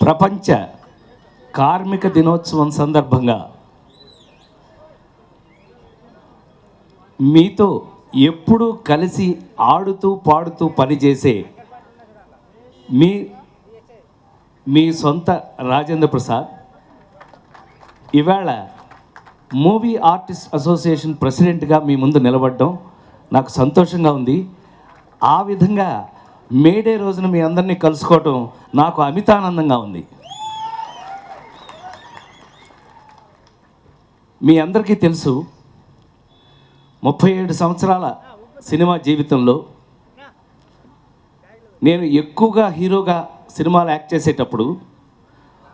ప్రపంచ కార్మిక దినోత్సవం సందర్భంగా మీతో ఎప్పుడూ కలిసి ఆడుతూ పాడుతూ పనిచేసే మీ సొంత రాజేంద్ర ప్రసాద్ ఇవాళ మూవీ ఆర్టిస్ట్ అసోసియేషన్ ప్రెసిడెంట్గా మీ ముందు నిలబడడం నాకు సంతోషంగా ఉంది. ఆ విధంగా మేడే రోజున మీ అందరినీ కలుసుకోవటం నాకు అమితానందంగా ఉంది. మీ అందరికీ తెలుసు 37 సంవత్సరాల సినిమా జీవితంలో నేను ఎక్కువగా హీరోగా సినిమాలు యాక్ట్ చేసేటప్పుడు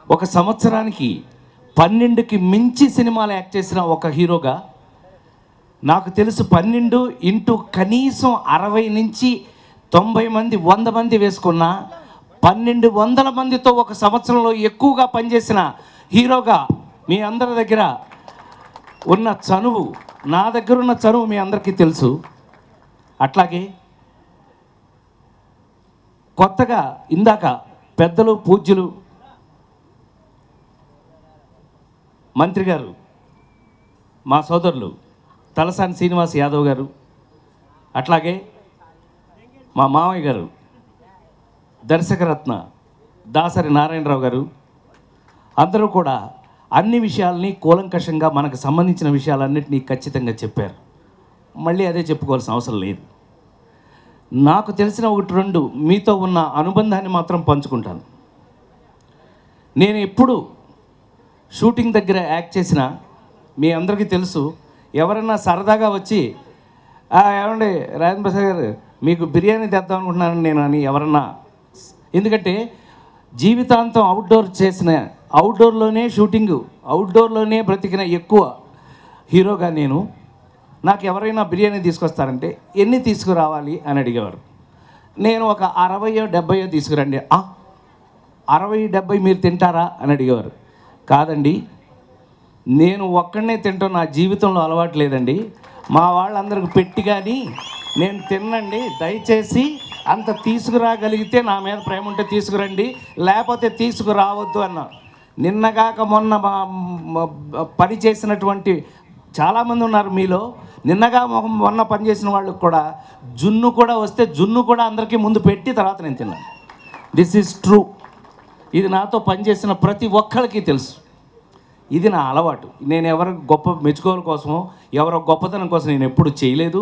ఒక సంవత్సరానికి 12కి మించి సినిమాలు యాక్ట్ చేసిన ఒక హీరోగా నాకు తెలుసు 12 ఇంటూ కనీసం 60 నుంచి 90 మంది 100 మంది వేసుకున్న 1200 మందితో ఒక సంవత్సరంలో ఎక్కువగా పనిచేసిన హీరోగా మీ అందరి దగ్గర ఉన్న చనువు, నా దగ్గర ఉన్న చనువు మీ అందరికీ తెలుసు. అట్లాగే కొత్తగా ఇందాక పెద్దలు పూజ్యులు మంత్రి గారు మా సోదరులు తలసాని శ్రీనివాస్ యాదవ్ గారు, అట్లాగే మా మామయ్య గారు దర్శకరత్న దాసరి నారాయణరావు గారు, అందరూ కూడా అన్ని విషయాల్ని కూలంకషంగా మనకు సంబంధించిన విషయాలన్నింటినీ ఖచ్చితంగా చెప్పారు. మళ్ళీ అదే చెప్పుకోవాల్సిన అవసరం లేదు. నాకు తెలిసిన ఒకటి రెండు మీతో ఉన్న అనుబంధాన్ని మాత్రం పంచుకుంటాను. నేను ఎప్పుడు షూటింగ్ దగ్గర యాక్ట్ చేసినా మీ అందరికీ తెలుసు, ఎవరన్నా సరదాగా వచ్చి ఏమండి రాజేంద్ర ప్రసాద్ గారు మీకు బిర్యానీ తెద్దాం అనుకుంటున్నాను నేను అని ఎవరన్నా, ఎందుకంటే జీవితాంతం అవుట్డోర్లోనే షూటింగు, అవుట్డోర్లోనే బ్రతికిన ఎక్కువ హీరోగా నేను, నాకు ఎవరైనా బిర్యానీ తీసుకొస్తారంటే ఎన్ని తీసుకురావాలి అని అడిగేవారు. నేను ఒక 60-70 తీసుకురండి. 60-70 మీరు తింటారా అని అడిగేవారు. కాదండి, నేను ఒక్కడనే తింటాం, నా జీవితంలో అలవాటు లేదండి, మా వాళ్ళందరికి పెట్టి కానీ నేను తిన్నండి, దయచేసి అంత తీసుకురాగలిగితే నా మీద ప్రేమ ఉంటే తీసుకురండి, లేకపోతే తీసుకురావద్దు అన్నా. నిన్నగాక మొన్న పని చేసినటువంటి చాలామంది ఉన్నారు మీలో, మొన్న పనిచేసిన వాళ్ళకి కూడా జున్ను కూడా వస్తే జున్ను కూడా అందరికీ ముందు పెట్టి తర్వాత నేను తిన్నాను. This is true. ఇది నాతో పనిచేసిన ప్రతి ఒక్కరికి తెలుసు. ఇది నా అలవాటు. నేను ఎవరి గొప్ప మెచ్చుకోవడం కోసమో ఎవరో గొప్పతనం కోసం నేను ఎప్పుడు చేయలేదు.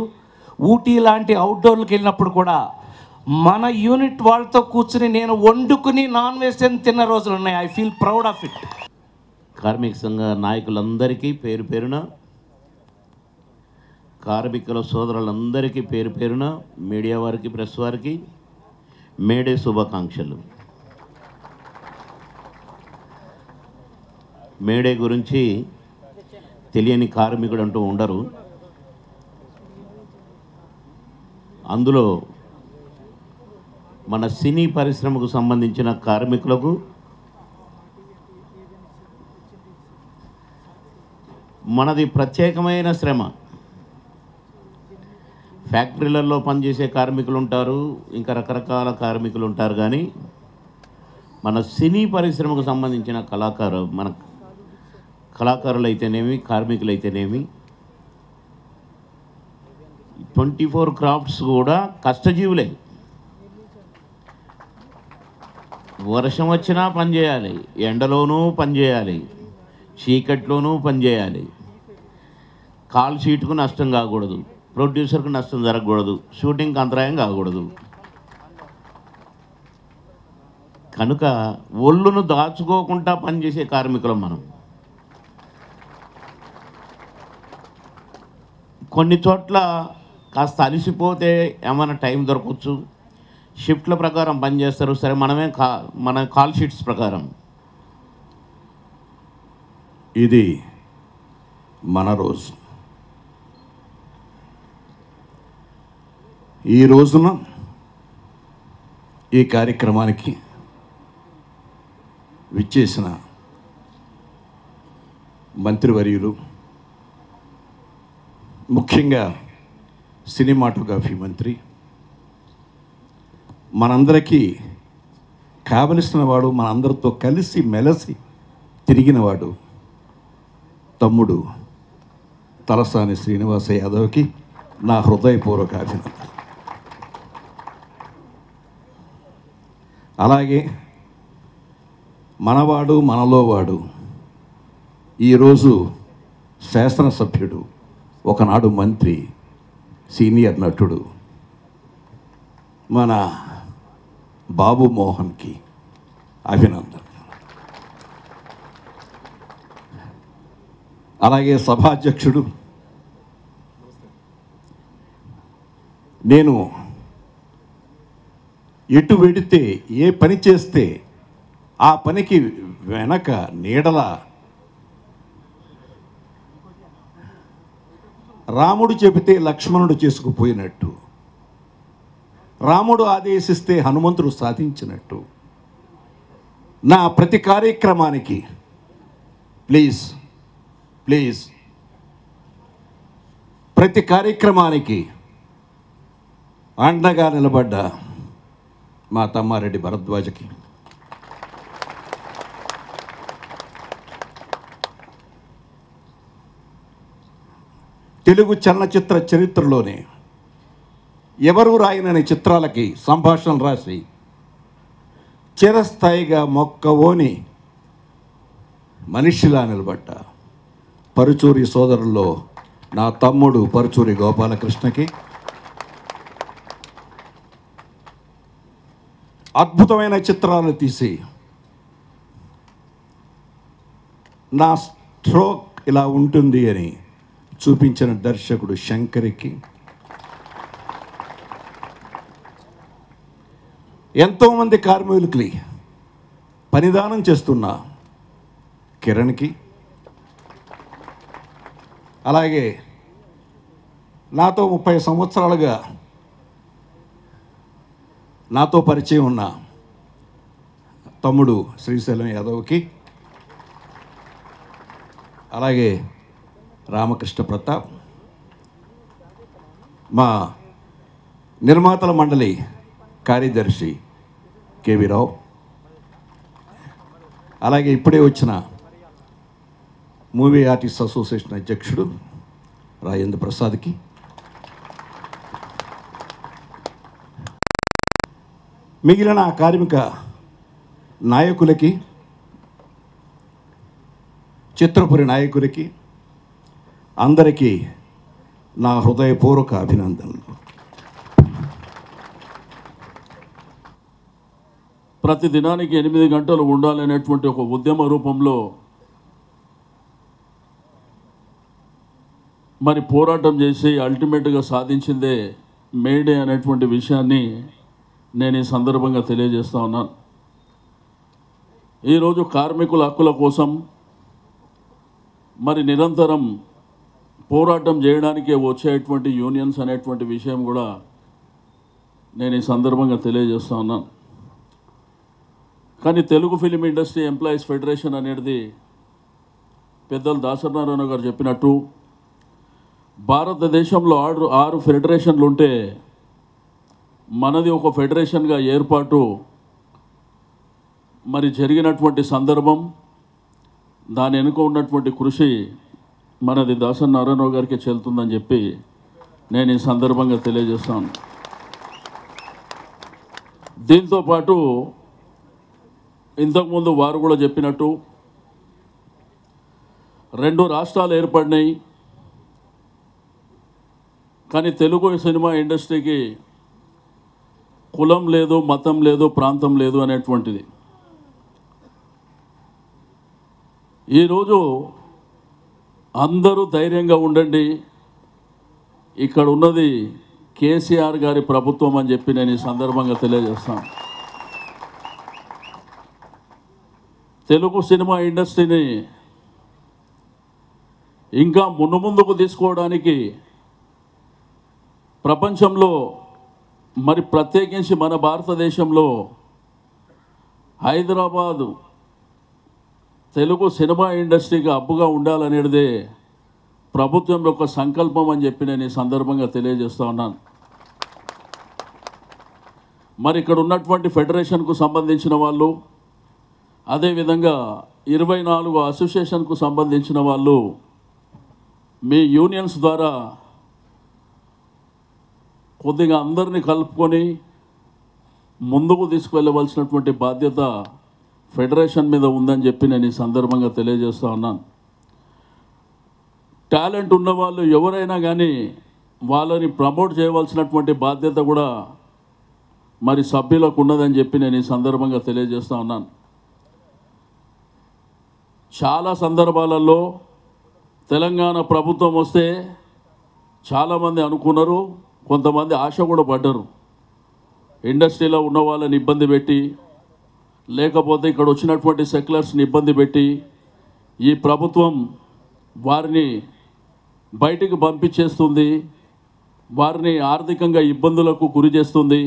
ఊటీ లాంటి అవుట్డోర్లకు వెళ్ళినప్పుడు కూడా మన యూనిట్ వాళ్ళతో కూర్చుని నేను వండుకుని నాన్ వెజిటేరియన్ తిన్న రోజులు ఉన్నాయి. I feel proud of it. కార్మిక సంఘ నాయకులందరికీ పేరు పేరున, కార్మికుల సోదరులందరికీ పేరు పేరున, మీడియా వారికి, ప్రెస్ వారికి మేడే శుభాకాంక్షలు. మేడే గురించి తెలియని కార్మికుడు అంటూ ఉండరు. అందులో మన సినీ పరిశ్రమకు సంబంధించిన కార్మికులకు మనది ప్రత్యేకమైన శ్రమ. ఫ్యాక్టరీలలో పనిచేసే కార్మికులు ఉంటారు, ఇంకా రకరకాల కార్మికులు ఉంటారు. కానీ మన సినీ పరిశ్రమకు సంబంధించిన మన కళాకారులు అయితేనేమి, కార్మికులు అయితేనేమి, 24 క్రాఫ్ట్స్ కూడా కష్టజీవులే. వర్షం వచ్చినా పనిచేయాలి, ఎండలోనూ పనిచేయాలి, చీకట్లోనూ పనిచేయాలి. కాల్ షీట్కు నష్టం కాకూడదు, ప్రొడ్యూసర్కు నష్టం జరగకూడదు, షూటింగ్కి అంతరాయం కాకూడదు. కనుక ఒళ్ళును దాచుకోకుండా పనిచేసే కార్మికులం మనం. కొన్ని చోట్ల కాస్త అలసిపోతే ఏమైనా టైం దొరకవచ్చు, షిఫ్ట్ల ప్రకారం పనిచేస్తారు. సరే, మన కాల్ షీట్స్ ప్రకారం. ఇది మన రోజు. ఈ రోజున ఈ కార్యక్రమానికి విచ్చేసిన మంత్రివర్యులు, ముఖ్యంగా సినిమాటోగ్రఫీ మంత్రి, మనందరికీ కావలసిన వాడు, మనందరితో కలిసి మెలసి తిరిగినవాడు తమ్ముడు తలసాని శ్రీనివాస యాదవ్కి నా హృదయపూర్వక అభినందన. అలాగే మనవాడు, మనలో వాడు, ఈరోజు శాసనసభ్యుడు, ఒకనాడు మంత్రి, సీనియర్ నటుడు మన బాబు మోహన్కి అభినందన. అలాగే సభాధ్యక్షుడు, నేను ఎటు వెడితే ఏ పని చేస్తే ఆ పనికి వెనక నీడల రాముడు చెబితే లక్ష్మణుడు చేసుకుపోయినట్టు, రాముడు ఆదేశిస్తే హనుమంతుడు సాధించినట్టు, నా ప్రతి కార్యక్రమానికి ప్లీజ్ ప్రతి కార్యక్రమానికి అండగా నిలబడ్డ మా తమ్మారెడ్డి భరద్వాజకి, తెలుగు చలనచిత్ర చరిత్రలోనే ఎవరూ రాయనని చిత్రాలకి సంభాషణలు రాసి చిరస్థాయిగా మొక్కవోని మనిషిలా నిలబడ్డ పరుచూరి సోదరుల్లో నా తమ్ముడు పరుచూరి గోపాలకృష్ణకి అద్భుతమైన చిత్రాలు తీసి నా స్ట్రోక్ ఇలా ఉంటుంది అని చూపించిన దర్శకుడు శంకర్కి, ఎంతోమంది కార్మికులకి పనిదానం చేస్తున్న కిరణ్కి, అలాగే నాతో 30 సంవత్సరాలుగా నాతో పరిచయం ఉన్న తమ్ముడు శ్రీశైలం యాదవ్కి, అలాగే రామకృష్ణ ప్రతాప్, మా నిర్మాతల మండలి కార్యదర్శి కేవీ రావు, అలాగే ఇప్పుడే వచ్చిన మూవీ ఆర్టిస్ట్ అసోసియేషన్ అధ్యక్షుడు రాజేంద్ర ప్రసాద్కి, మిగిలిన కార్మిక నాయకులకి, చిత్రపురి నాయకులకి అందరికీ నా హృదయపూర్వక అభినందనలు. ప్రతి దినానికి 8 గంటలు ఉండాలనేటువంటి ఒక ఉద్యమ రూపంలో మరి పోరాటం చేసి అల్టిమేట్గా సాధించిందే మేడే అనేటువంటి విషయాన్ని నేను ఈ సందర్భంగా తెలియజేస్తా ఉన్నాను. ఈరోజు కార్మికుల హక్కుల కోసం మరి నిరంతరం పోరాటం చేయడానికే వచ్చేటువంటి యూనియన్స్ అనేటువంటి విషయం కూడా నేను ఈ సందర్భంగా తెలియజేస్తా ఉన్నాను. కానీ Telugu film industry employees federation అనేది పెద్దలు దాసనారాయణ గారు చెప్పినట్టు భారతదేశంలో 6 ఫెడరేషన్లు ఉంటే మనది ఒక ఫెడరేషన్గా ఏర్పాటు మరి జరిగినటువంటి సందర్భం, దాని వెనుక ఉన్నటువంటి కృషి మనది దాసనారాయణ గారికి చెల్లుతుందని చెప్పి నేను ఈ సందర్భంగా తెలియజేస్తాను. దీంతోపాటు ఇంతకుముందు వారు కూడా చెప్పినట్టు 2 రాష్ట్రాలు ఏర్పడినాయి. కానీ తెలుగు సినిమా ఇండస్ట్రీకి కులం లేదు, మతం లేదు, ప్రాంతం లేదు అనేటువంటిది. ఈరోజు అందరూ ధైర్యంగా ఉండండి, ఇక్కడ ఉన్నది కేసీఆర్ గారి ప్రభుత్వం అని చెప్పి నేను ఈ సందర్భంగా తెలియజేస్తాను. తెలుగు సినిమా ఇండస్ట్రీని ఇంకా ముందుకు తీసుకోవడానికి ప్రపంచంలో మరి ప్రత్యేకించి మన భారతదేశంలో హైదరాబాదు తెలుగు సినిమా ఇండస్ట్రీకి హబ్బుగా ఉండాలనేదే ప్రభుత్వం యొక్క సంకల్పం అని చెప్పి నేను ఈ సందర్భంగా తెలియజేస్తూ ఉన్నాను. మరి ఇక్కడ ఉన్నటువంటి ఫెడరేషన్కు సంబంధించిన వాళ్ళు, అదేవిధంగా 24 అసోసియేషన్కు సంబంధించిన వాళ్ళు మీ యూనియన్స్ ద్వారా కొద్దిగా అందరినీ కలుపుకొని ముందుకు తీసుకువెళ్ళవలసినటువంటి బాధ్యత ఫెడరేషన్ మీద ఉందని చెప్పి నేను ఈ సందర్భంగా తెలియజేస్తూ ఉన్నాను. టాలెంట్ ఉన్నవాళ్ళు ఎవరైనా కానీ వాళ్ళని ప్రమోట్ చేయవలసినటువంటి బాధ్యత కూడా మరి సభ్యులకు ఉన్నదని చెప్పి నేను ఈ సందర్భంగా తెలియజేస్తూ ఉన్నాను. చాలా సందర్భాలలో తెలంగాణ ప్రభుత్వం వస్తే చాలామంది అనుకున్నారు, కొంతమంది ఆశ కూడా పడ్డారు. ఇండస్ట్రీలో ఉన్న వాళ్ళని ఇబ్బంది పెట్టి, లేకపోతే ఇక్కడ వచ్చినటువంటి సెక్యులర్స్ని ఇబ్బంది పెట్టి ఈ ప్రభుత్వం వారిని బయటికి పంపించేస్తుంది, వారిని ఆర్థికంగా ఇబ్బందులకు గురి చేస్తుంది,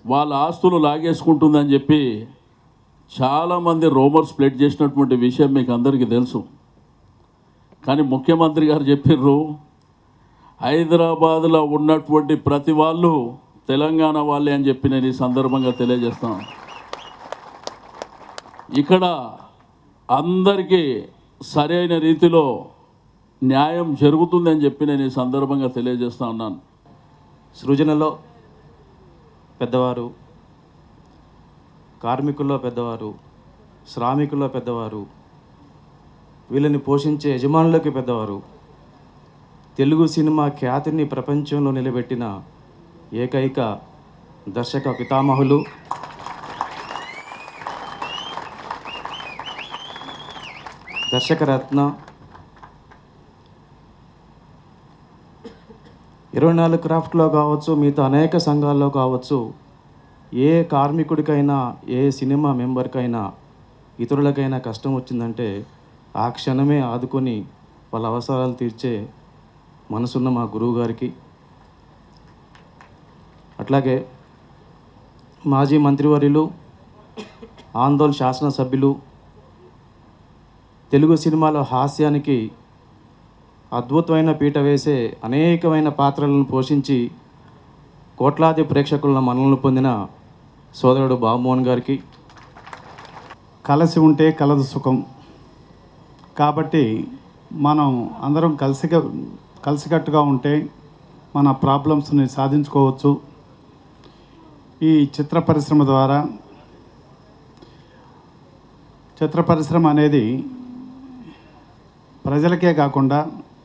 వాళ్ళ ఆస్తులు లాగేసుకుంటుందని చెప్పి చాలామంది రూమర్స్ స్ప్రెడ్ చేసినటువంటి విషయం మీకు అందరికీ తెలుసు. కానీ ముఖ్యమంత్రి గారు చెప్పిర్రు, హైదరాబాద్లో ఉన్నటువంటి ప్రతి వాళ్ళు తెలంగాణ వాళ్ళే అని చెప్పి నేను ఈ సందర్భంగా తెలియజేస్తాను. ఇక్కడ అందరికీ సరైన రీతిలో న్యాయం జరుగుతుందని చెప్పి నేను ఈ సందర్భంగా తెలియజేస్తా ఉన్నాను. సృజనలో పెద్దవారు, కార్మికుల్లో పెద్దవారు, శ్రామికుల్లో పెద్దవారు, వీళ్ళని పోషించే యజమానులకి పెద్దవారు, తెలుగు సినిమా ఖ్యాతిని ప్రపంచంలో నిలబెట్టిన ఏకైక దర్శక పితామహులు, దర్శకరత్న, 24 క్రాఫ్ట్లో కావచ్చు, మిగతా అనేక సంఘాల్లో కావచ్చు, ఏ కార్మికుడికైనా ఏ సినిమా మెంబర్కైనా ఇతరులకైనా కష్టం వచ్చిందంటే ఆ క్షణమే ఆదుకొని వాళ్ళ అవసరాలు తీర్చే మనసున్న మా గురువు గారికి, అట్లాగే మాజీ మంత్రివర్యులు, ఆందోళన శాసనసభ్యులు, తెలుగు సినిమాలో హాస్యానికి అద్భుతమైన పీట వేసే అనేకమైన పాత్రలను పోషించి కోట్లాది ప్రేక్షకుల మన్ననలు పొందిన సోదరుడు బాబుమోహన్ గారికి, కలిసి ఉంటే కలదు సుఖం కాబట్టి మనం అందరం కలిసికట్టుగా ఉంటే మన ప్రాబ్లమ్స్ని సాధించుకోవచ్చు. ఈ చిత్ర పరిశ్రమ ద్వారా, చిత్ర పరిశ్రమ అనేది ప్రజలకే కాకుండా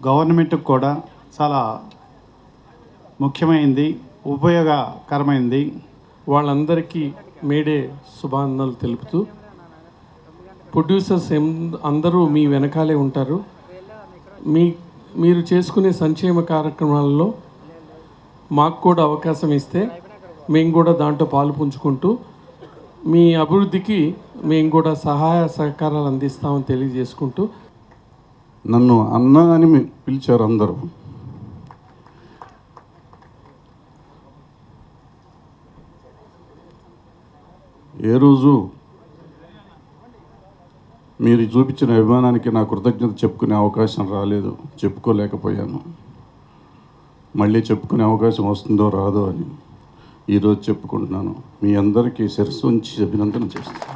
గవర్నమెంట్కి కూడా చాలా ముఖ్యమైనది, ఉపయోగకరమైనది. వాళ్ళందరికీ మేడే శుభానందనలు తెలుపుతూ, ప్రొడ్యూసర్స్ అందరూ మీ వెనకాలే ఉంటారు. మీరు చేసుకునే సంక్షేమ కార్యక్రమాలలో మాకు కూడా అవకాశం ఇస్తే మేము కూడా దాంట్లో పాలు పుంజుకుంటూ మీ అభివృద్ధికి మేము కూడా సహాయ సహకారాలు అందిస్తామని తెలియజేసుకుంటూ, నన్ను అన్న అని పిలిచారు అందరూ. ఏ రోజు మీరు చూపించిన అభిమానానికి నా కృతజ్ఞత చెప్పుకునే అవకాశం రాలేదు, చెప్పుకోలేకపోయాను. మళ్ళీ చెప్పుకునే అవకాశం వస్తుందో రాదో అని ఈరోజు చెప్పుకుంటున్నాను. మీ అందరికీ శిరస్సు ఉంచి అభినందన చేస్తాను.